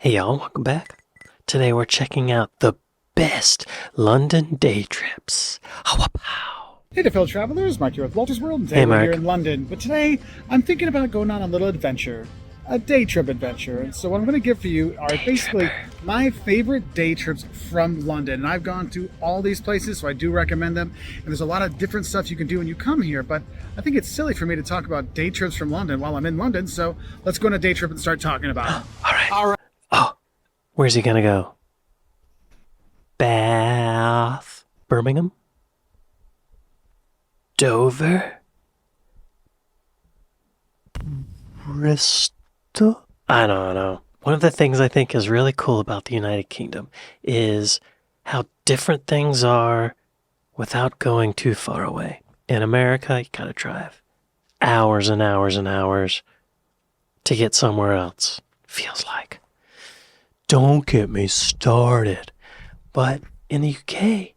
Hey y'all, welcome back. Today we're checking out the best London day trips. How Hey there, fellow travelers. Mark here with Wolter's World, and today Hey, we're Mark. here in London. But today, I'm thinking about going on a little adventure, a day trip adventure. And so what I'm going to give for you are basically my favorite day trips from London. And I've gone to all these places, so I do recommend them. And there's a lot of different stuff you can do when you come here. But I think it's silly for me to talk about day trips from London while I'm in London. So let's go on a day trip and start talking about it. All right. Oh, where's he gonna go? Bath, Birmingham, Dover, Bristol? I don't know. One of the things I think is really cool about the United Kingdom is how different things are without going too far away. In America, you gotta drive hours and hours and hours to get somewhere else, feels like. Don't get me started. But in the UK,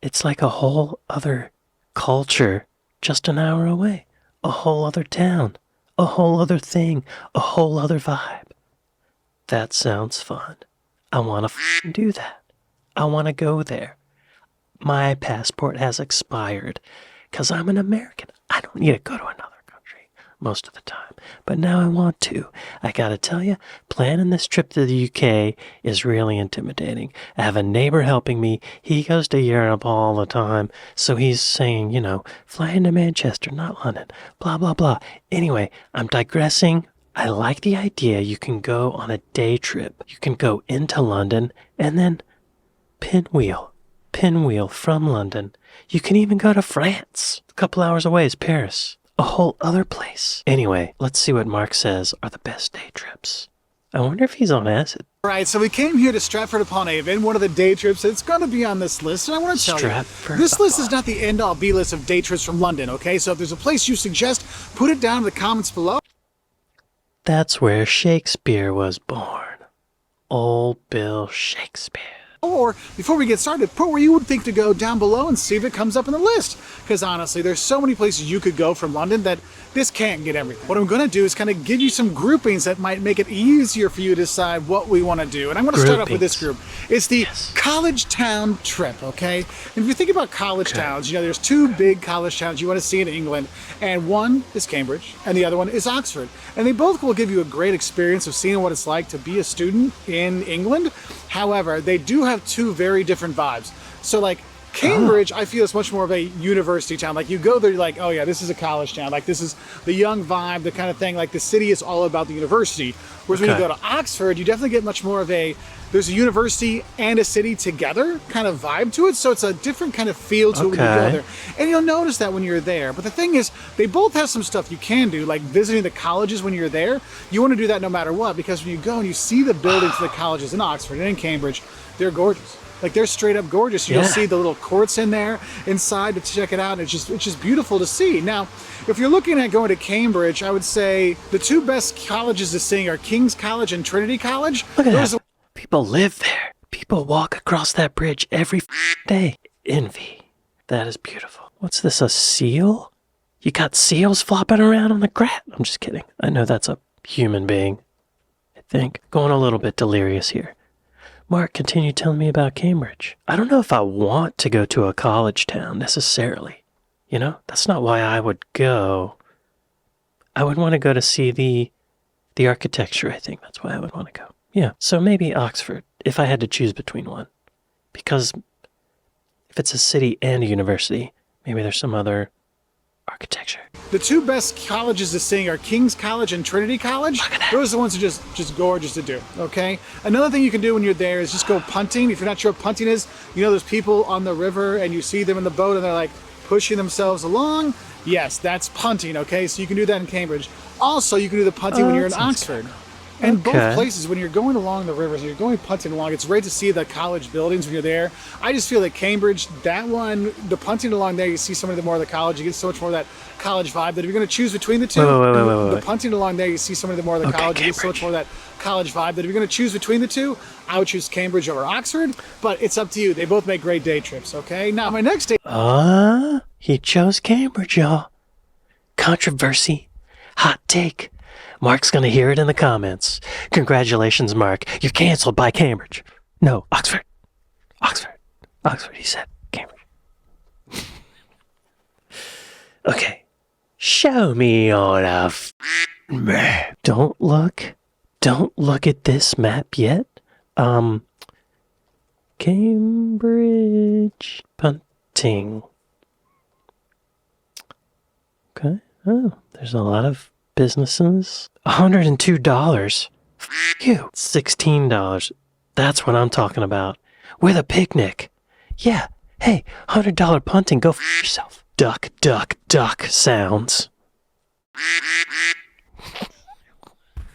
it's like a whole other culture just an hour away. A whole other town. A whole other thing. A whole other vibe. That sounds fun. I want to do that. I want to go there. My passport has expired because I'm an American. I don't need to go to another country most of the time. But now I want to. I gotta tell you, planning this trip to the UK is really intimidating. I have a neighbor helping me. He goes to Europe all the time. So he's saying, fly into Manchester, not London, blah, blah, blah. Anyway, I'm digressing. I like the idea you can go on a day trip. You can go into London and then pinwheel from London. You can even go to France. A couple hours away is Paris. A whole other place. Anyway, let's see what Mark says are the best day trips. I wonder if he's on acid. All right, so we came here to Stratford-upon-Avon, one of the day trips that's going to be on this list. And I want to tell you, this list is not the end-all be-list of day trips from London, okay? So if there's a place you suggest, put it down in the comments below. That's where Shakespeare was born. Old Bill Shakespeare. Or, before we get started, put where you would think to go down below and see if it comes up in the list. Because honestly, there's so many places you could go from London that this can't get everything. What I'm going to do is kind of give you some groupings that might make it easier for you to decide what we want to do. And I'm going to start off with this group. It's the college town trip, okay? And if you think about college towns, there's two big college towns you want to see in England. And one is Cambridge, and the other one is Oxford. And they both will give you a great experience of seeing what it's like to be a student in England. However, they do have two very different vibes. So like Cambridge, I feel is much more of a university town. Like you go there, you're like, oh yeah, this is a college town. Like this is the young vibe, the kind of thing. Like the city is all about the university. Whereas when you go to Oxford, you definitely get much more of there's a university and a city together kind of vibe to it. So it's a different kind of feel to it when you go there. And you'll notice that when you're there. But the thing is, they both have some stuff you can do, like visiting the colleges when you're there. You want to do that no matter what, because when you go and you see the buildings of the colleges in Oxford and in Cambridge, they're gorgeous. Like they're straight up gorgeous. You'll see the little courts in there inside to check it out. And it's just beautiful to see. Now, if you're looking at going to Cambridge, I would say the two best colleges to see are King's College and Trinity College. Look at that. People live there. People walk across that bridge every day. Envy. That is beautiful. What's this, a seal? You got seals flopping around on the grass? I'm just kidding. I know that's a human being. I think. Going a little bit delirious here. Mark, continue telling me about Cambridge. I don't know if I want to go to a college town necessarily. That's not why I would go. I would want to go to see the architecture, I think. That's why I would want to go. Yeah, so maybe Oxford, if I had to choose between one. Because if it's a city and a university, maybe there's some other architecture. The two best colleges to see are King's College and Trinity College. Those are the ones that are just gorgeous to do, okay? Another thing you can do when you're there is just go punting. If you're not sure what punting is, there's people on the river and you see them in the boat and they're like pushing themselves along. Yes, that's punting, okay? So you can do that in Cambridge. Also, you can do the punting when you're in Oxford. And both places, when you're going along the rivers and you're going punting along, it's great to see the college buildings when you're there. I just feel like Cambridge, that one, the punting along there, you see so many more of the college. You get so much more of that college vibe that if you're going to choose between the two, the punting along there, you see so many more of the college. You get so much more of that college vibe that if you're going to choose between the two, I would choose Cambridge over Oxford. But it's up to you. They both make great day trips, okay? Now, my next day... He chose Cambridge, y'all. Controversy. Hot take. Mark's going to hear it in the comments. Congratulations, Mark. You're canceled by Cambridge. No, Oxford. Oxford. Oxford, he said. Cambridge. Okay. Show me on a map. Don't look at this map yet. Cambridge Punting. Okay. Oh, there's a lot of businesses. $102. F you. $16. That's what I'm talking about. With a picnic. Yeah. Hey, $100 punting. Go f yourself. Duck, duck, duck sounds.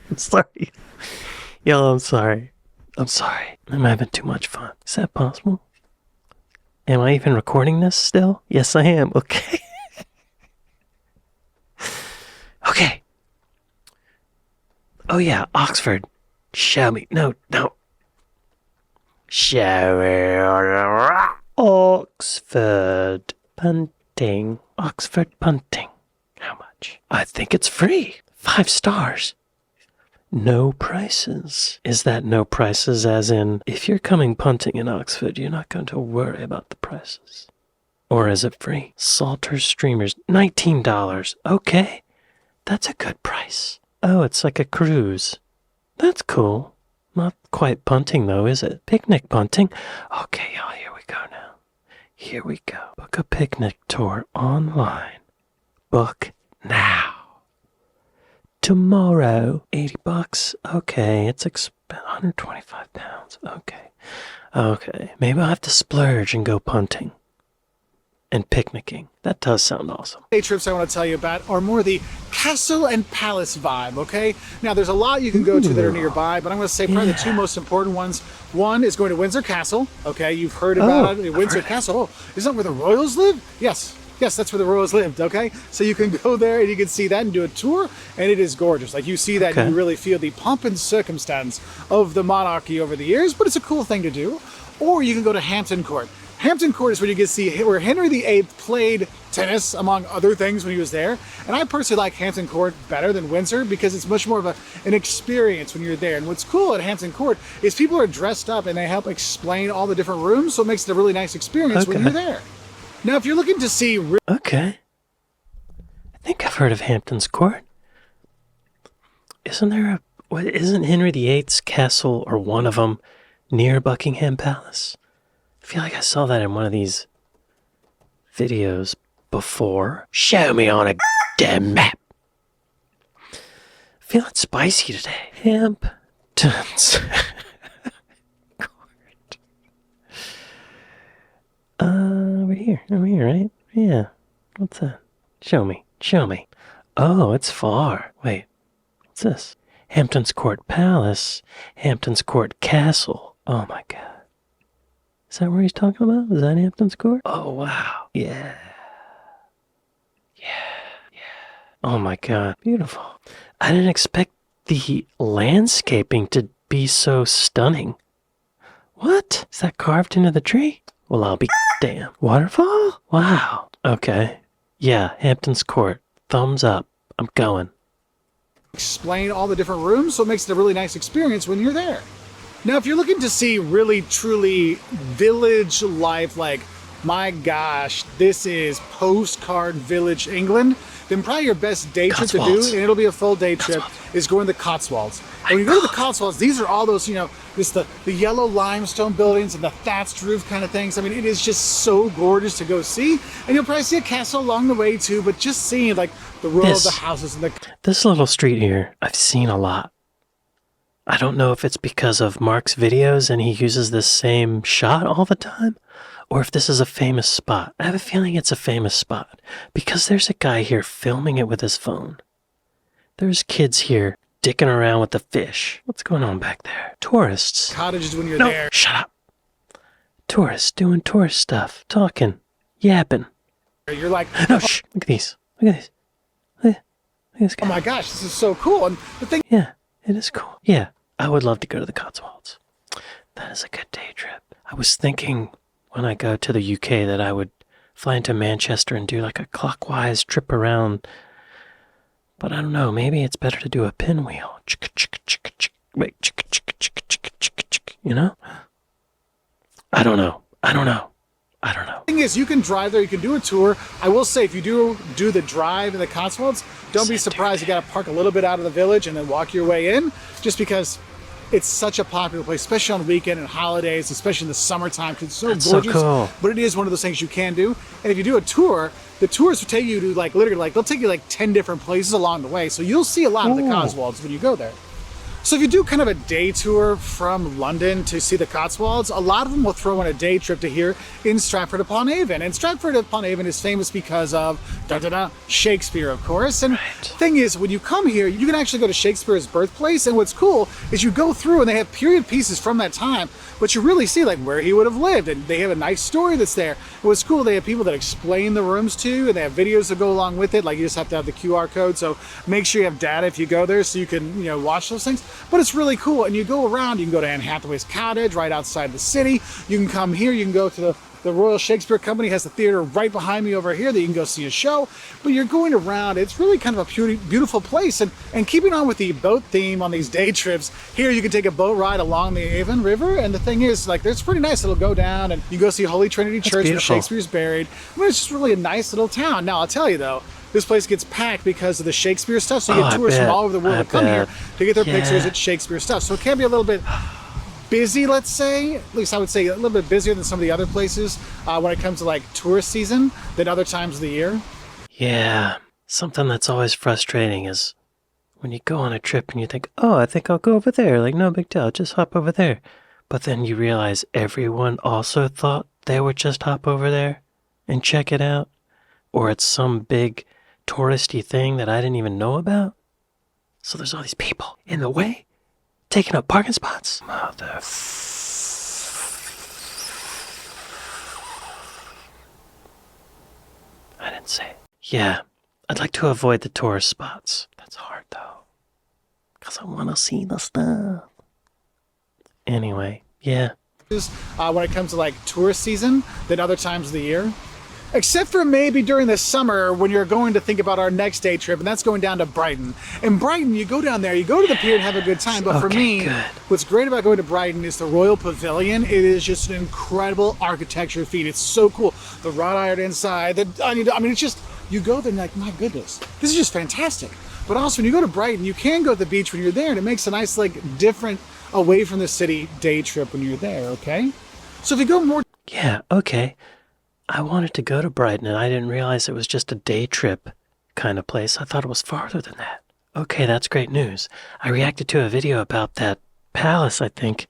I'm sorry. Yo, I'm sorry. I'm sorry. I'm having too much fun. Is that possible? Am I even recording this still? Yes, I am. Okay. Okay. Oh, yeah, Oxford. Show me. No. Show me. Oxford Punting. Oxford Punting. How much? I think it's free. 5 stars. No prices. Is that no prices as in, if you're coming punting in Oxford, you're not going to worry about the prices? Or is it free? Salter streamers, $19. Okay. That's a good price. Oh, it's like a cruise. That's cool. Not quite punting though, is it? Picnic punting. Okay, y'all, here we go now. Here we go. Book a picnic tour online. Book now. Tomorrow, $80. Okay, it's 125 pounds. Okay. Maybe I'll have to splurge and go punting and picnicking. That does sound awesome. Day trips I want to tell you about are more the castle and palace vibe, okay? Now, there's a lot you can go to that are nearby, but I'm going to say probably the 2 most important ones. One is going to Windsor Castle, okay? You've heard about it. Windsor Castle. Oh, isn't that where the royals live? Yes, that's where the royals lived, okay? So you can go there and you can see that and do a tour, and it is gorgeous. Like, you see that and you really feel the pomp and circumstance of the monarchy over the years, but it's a cool thing to do. Or you can go to Hampton Court. Hampton Court is where you get to see where Henry VIII played tennis, among other things, when he was there. And I personally like Hampton Court better than Windsor because it's much more of an experience when you're there. And what's cool at Hampton Court is people are dressed up and they help explain all the different rooms, so it makes it a really nice experience when you're there. Now, if you're looking to see... Okay. I think I've heard of Hampton's Court. Isn't Henry VIII's castle, or one of them, near Buckingham Palace? I feel like I saw that in one of these videos before. Show me on a damn map. Feeling spicy today. Hamptons Court. Over here, right? Yeah. What's that? Show me. Oh, it's far. Wait, what's this? Hamptons Court Palace, Hamptons Court Castle. Oh my God. Is that where he's talking about? Is that Hampton's Court? Oh, wow. Yeah. Oh, my God. Beautiful. I didn't expect the landscaping to be so stunning. What? Is that carved into the tree? Well, I'll be damn. Waterfall? Wow. Okay. Yeah, Hampton's Court. Thumbs up. I'm going. Explain all the different rooms, so it makes it a really nice experience when you're there. Now, if you're looking to see really, truly village life, like, my gosh, this is postcard village England, then probably your best day trip to do, and it'll be a full day trip, is going to the Cotswolds. And when you go to the Cotswolds, these are all those, the yellow limestone buildings and the thatched roof kind of things. I mean, it is just so gorgeous to go see. And you'll probably see a castle along the way too, but just seeing like the row of the houses and this little street here, I've seen a lot. I don't know if it's because of Mark's videos and he uses this same shot all the time, or if this is a famous spot. I have a feeling it's a famous spot because there's a guy here filming it with his phone. There's kids here dicking around with the fish. What's going on back there? Tourists. Cottages when you're there. Shut up. Tourists doing tourist stuff, talking, yapping. You're like, no, shh. Look at these. Look at this guy. Oh my gosh, this is so cool. And the thing. Yeah, it is cool. Yeah, I would love to go to the Cotswolds. That is a good day trip. I was thinking when I go to the UK that I would fly into Manchester and do like a clockwise trip around But I don't know, maybe it's better to do a pinwheel. Wait, you know? I don't know. I don't know. I don't know. The thing is, you can drive there, you can do a tour. I will say, if you do the drive in the Cotswolds, don't be surprised you got to park a little bit out of the village and then walk your way in, just because it's such a popular place, especially on the weekend and holidays, especially in the summertime, because it's so That's gorgeous. so cool. But it is one of those things you can do. And if you do a tour, the tours will take you to they'll take you 10 different places along the way. So you'll see a lot of the Cotswolds when you go there. So if you do kind of a day tour from London to see the Cotswolds, a lot of them will throw in a day trip to here in Stratford-upon-Avon. And Stratford-upon-Avon is famous because of Shakespeare, of course. And the thing is, when you come here, you can actually go to Shakespeare's birthplace. And what's cool is you go through and they have period pieces from that time, but you really see where he would have lived. And they have a nice story that's there. And what's cool, they have people that explain the rooms to you, and they have videos that go along with it. You just have to have the QR code. So make sure you have data if you go there so you can, watch those things. But it's really cool. And you go around, you can go to Anne Hathaway's cottage right outside the city. You can come here, you can go to the Royal Shakespeare Company has the theater right behind me over here that you can go see a show. But you're going around, it's really kind of a beautiful place. And keeping on with the boat theme on these day trips, here you can take a boat ride along the Avon River. And the thing is, it's pretty nice. It'll go down and you go see Holy Trinity Church where Shakespeare's buried. It's just really a nice little town. Now, I'll tell you though, this place gets packed because of the Shakespeare stuff. So you get tourists from all over the world to come here to get their pictures at Shakespeare stuff. So it can be a little bit busy, let's say. At least I would say a little bit busier than some of the other places when it comes to tourist season than other times of the year. Yeah, something that's always frustrating is when you go on a trip and you think, oh, I think I'll go over there. No big deal, just hop over there. But then you realize everyone also thought they would just hop over there and check it out. Or it's some big touristy thing that I didn't even know about. So there's all these people in the way, taking up parking spots. Mother. I didn't say it. Yeah, I'd like to avoid the tourist spots. That's hard though, because I want to see the stuff. Anyway, yeah. When it comes to tourist season than other times of the year. Except for maybe during the summer when you're going to think about our next day trip, and that's going down to Brighton. In Brighton, you go down there, you go to the pier and have a good time. But for me, what's great about going to Brighton is the Royal Pavilion. It is just an incredible architecture feat. It's so cool. The wrought iron inside. It's just, you go there and my goodness, this is just fantastic. But also, when you go to Brighton, you can go to the beach when you're there, and it makes a nice, different away from the city day trip when you're there, okay? So if you go more... Yeah, okay. I wanted to go to Brighton, and I didn't realize it was just a day trip kind of place. I thought it was farther than that. Okay, that's great news. I reacted to a video about that palace, I think.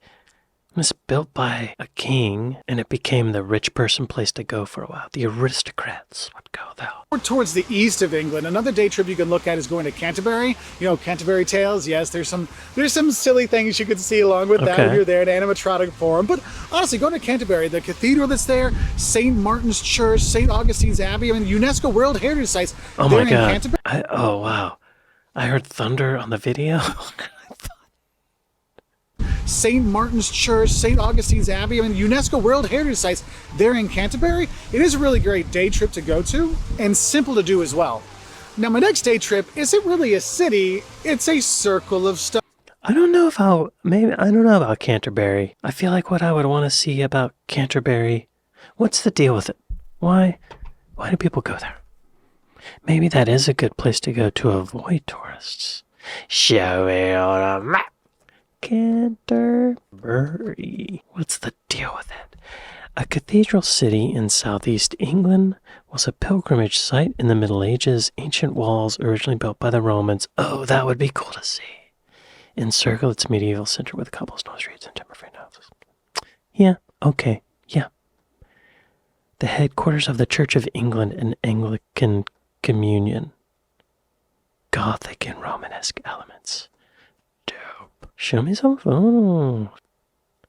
It was built by a king, and it became the rich person place to go for a while. The aristocrats would go there. More towards the east of England, another day trip you can look at is going to Canterbury. Canterbury Tales. Yes, there's some silly things you could see along with that when you're there in animatronic form. But honestly, going to Canterbury, the cathedral that's there, St. Martin's Church, St. Augustine's Abbey, UNESCO World Heritage Sites. Oh my God. Canterbury. Oh wow. I heard thunder on the video. St. Martin's Church, St. Augustine's Abbey, UNESCO World Heritage Sites there in Canterbury. It is a really great day trip to go to and simple to do as well. Now, my next day trip isn't really a city, it's a circle of stuff. I don't know about Canterbury. I feel like what I would want to see about Canterbury, what's the deal with it? Why do people go there? Maybe that is a good place to go to avoid tourists. Show me on a map. Canterbury. What's the deal with it? A cathedral city in southeast England was a pilgrimage site in the Middle Ages. Ancient walls originally built by the Romans. Oh, that would be cool to see. Encircle its medieval center with cobblestone streets and timber-frame houses. Yeah, okay, yeah. The headquarters of the Church of England and Anglican Communion. Gothic and Romanesque elements. Dope. Show me some photos.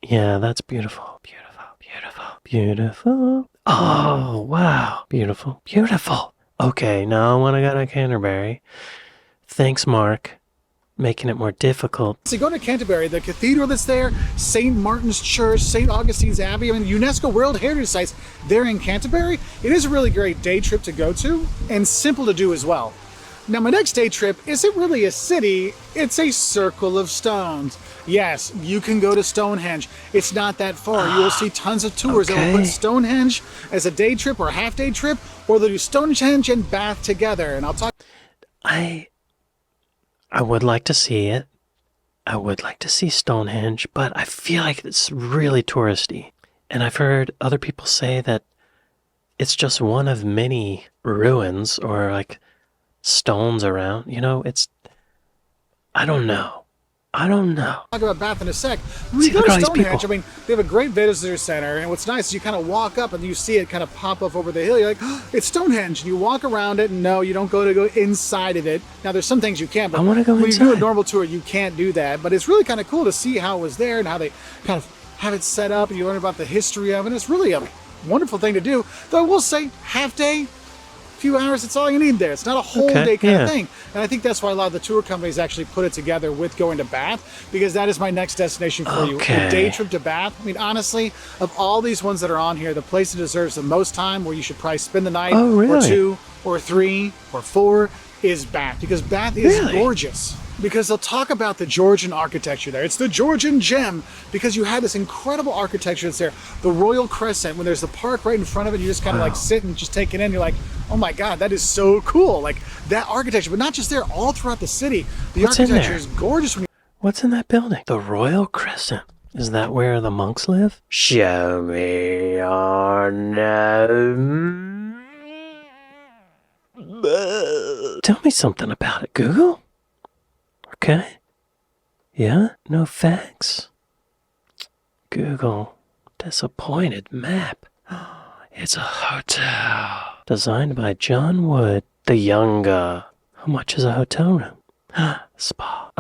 Yeah, that's beautiful. Beautiful, beautiful, beautiful. Oh, wow. Beautiful, beautiful. Okay, now I want to go to Canterbury. Thanks, Mark. Making it more difficult. So you go to Canterbury, the cathedral that's there, St. Martin's Church, St. Augustine's Abbey, UNESCO World Heritage Sites there in Canterbury. It is a really great day trip to go to and simple to do as well. Now my next day trip isn't really a city, it's a circle of stones. Yes, you can go to Stonehenge. It's not that far. You will see tons of tours that will put Stonehenge as a day trip or a half day trip, or they'll do Stonehenge and Bath together. And I'll talk. I would like to see it. I would like to see Stonehenge, but I feel like it's really touristy. And I've heard other people say that it's just one of many ruins or like stones around. You know, I don't know. Talk about Bath in a sec. When you go to Stonehenge, I mean, they have a great visitor center, and what's nice is you kind of walk up and you see it kind of pop up over the hill. You're like, oh, it's Stonehenge. And you walk around it, and no, you don't go inside of it. Now, there's some things you can, but I want to go when inside. you do a normal tour, you can't do that. But it's really kind of cool to see how it was there and how they kind of have it set up, and you learn about the history of it. It's really a wonderful thing to do. Though I will say, half day, few hours, it's all you need there. It's not a whole day kind of thing. And I think that's why a lot of the tour companies actually put it together with going to Bath, because that is my next destination for you. A day trip to Bath. I mean, honestly, of all these ones that are on here, the place that deserves the most time, where you should probably spend the night or 2 or 3 or 4, is Bath, because Bath is gorgeous. Because they'll talk about the Georgian architecture there. It's the Georgian gem, because you had this incredible architecture that's there. The Royal Crescent, when there's the park right in front of it, you just kind of like sit and just take it in. You're like, oh my God, that is so cool. Like that architecture, but not just there, all throughout the city. The architecture is gorgeous. What's in that building? The Royal Crescent. Is that where the monks live? Show me your name. Tell me something about it, Google. Okay. Yeah? No facts? Google. Disappointed map. It's a hotel. Designed by John Wood the Younger. How much is a hotel room? Spa.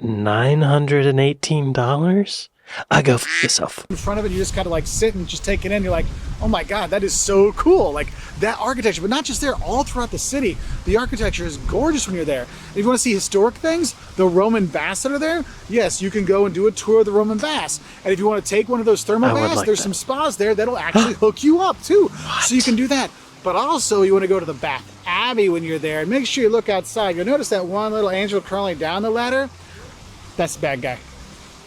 $918? I go f yourself. In front of it, you just kind of like sit and just take it in. You're like, oh my God, that is so cool. Like that architecture, but not just there, all throughout the city. The architecture is gorgeous when you're there. If you want to see historic things, the Roman baths that are there, yes, you can go and do a tour of the Roman baths. And if you want to take one of those thermal baths, there's some spas there that'll actually hook you up too. So you can do that. But also you want to go to the Bath Abbey when you're there, and make sure you look outside. You'll notice that one little angel crawling down the ladder. That's the bad guy.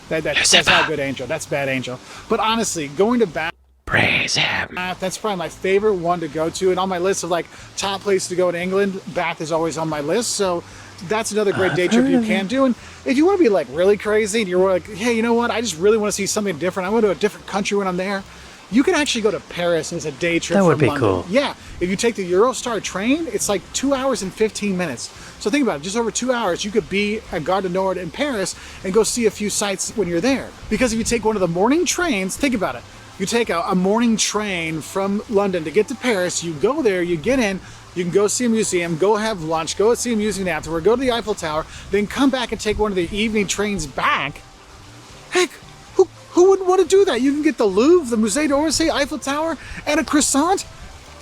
That's not a good angel. That's bad angel. But honestly, going to Bath, praise him. That's probably my favorite one to go to. And on my list of like top places to go in England, Bath is always on my list. So that's another great day trip you can do. And if you want to be like really crazy and you're like, hey, you know what? I just really want to see something different. I want to go to a different country when I'm there. You can actually go to Paris as a day trip. That would be London. cool. Yeah, if you take the Eurostar train, it's like 2 hours and 15 minutes. So think about it, just over 2 hours, you could be at Gare du Nord in Paris and go see a few sites when you're there. Because if you take one of the morning trains, think about it. You take a morning train from London to get to Paris, you go there, you get in, you can go see a museum, go have lunch, go see a museum afterward, go to the Eiffel Tower, then come back and take one of the evening trains back. Heck, who wouldn't want to do that? You can get the Louvre, the Musée d'Orsay, Eiffel Tower, and a croissant,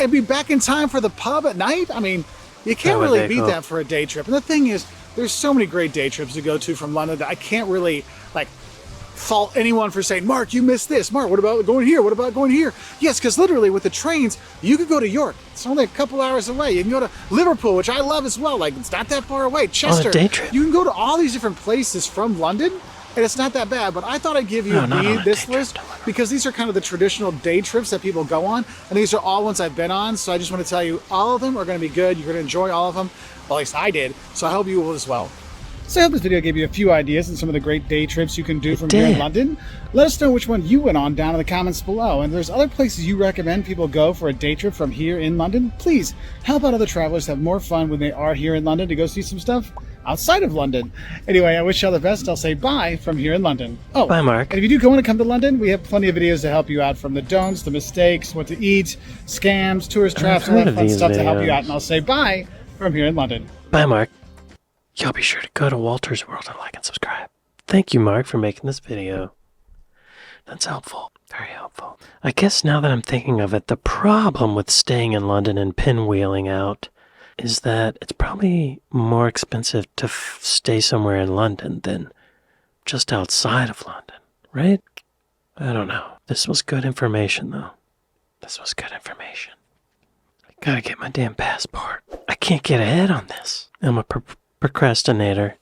and be back in time for the pub at night. I mean, you can't really beat that for a day trip. And the thing is, there's so many great day trips to go to from London that I can't really like fault anyone for saying, Mark, you missed this. Mark, what about going here? What about going here? Yes, because literally with the trains, you could go to York. It's only a couple hours away. You can go to Liverpool, which I love as well. Like, it's not that far away. Chester. On a day trip? You can go to all these different places from London, and it's not that bad. But I thought I'd give you this list because these are kind of the traditional day trips that people go on, and these are all ones I've been on. So I just want to tell you, all of them are going to be good. You're going to enjoy all of them. Well, at least I did. So I hope you will as well. So I hope this video gave you a few ideas and some of the great day trips you can do from here in London. Let us know which one you went on down in the comments below. And if there's other places you recommend people go for a day trip from here in London, please help out other travelers have more fun when they are here in London to go see some stuff outside of London. Anyway, I wish you all the best. I'll say bye from here in London. Oh, bye, Mark. And if you do want to come to London, we have plenty of videos to help you out, from the don'ts, the mistakes, what to eat, scams, tourist traps, all that fun stuff to help you out. And I'll say bye from here in London. Bye, Mark. Y'all be sure to go to Wolter's World and like and subscribe. Thank you, Mark, for making this video. That's helpful. Very helpful. I guess now that I'm thinking of it, the problem with staying in London and pinwheeling out is that it's probably more expensive to stay somewhere in London than just outside of London, right? I don't know. This was good information, though. This was good information. Gotta get my damn passport. I can't get ahead on this. I'm a procrastinator.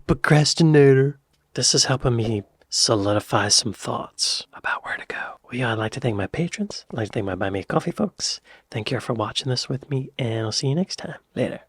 Procrastinator. This is helping me solidify some thoughts about where to go. Well, yeah, I'd like to thank my patrons. I'd like to thank my Buy Me a Coffee folks. Thank you for watching this with me, and I'll see you next time. Later.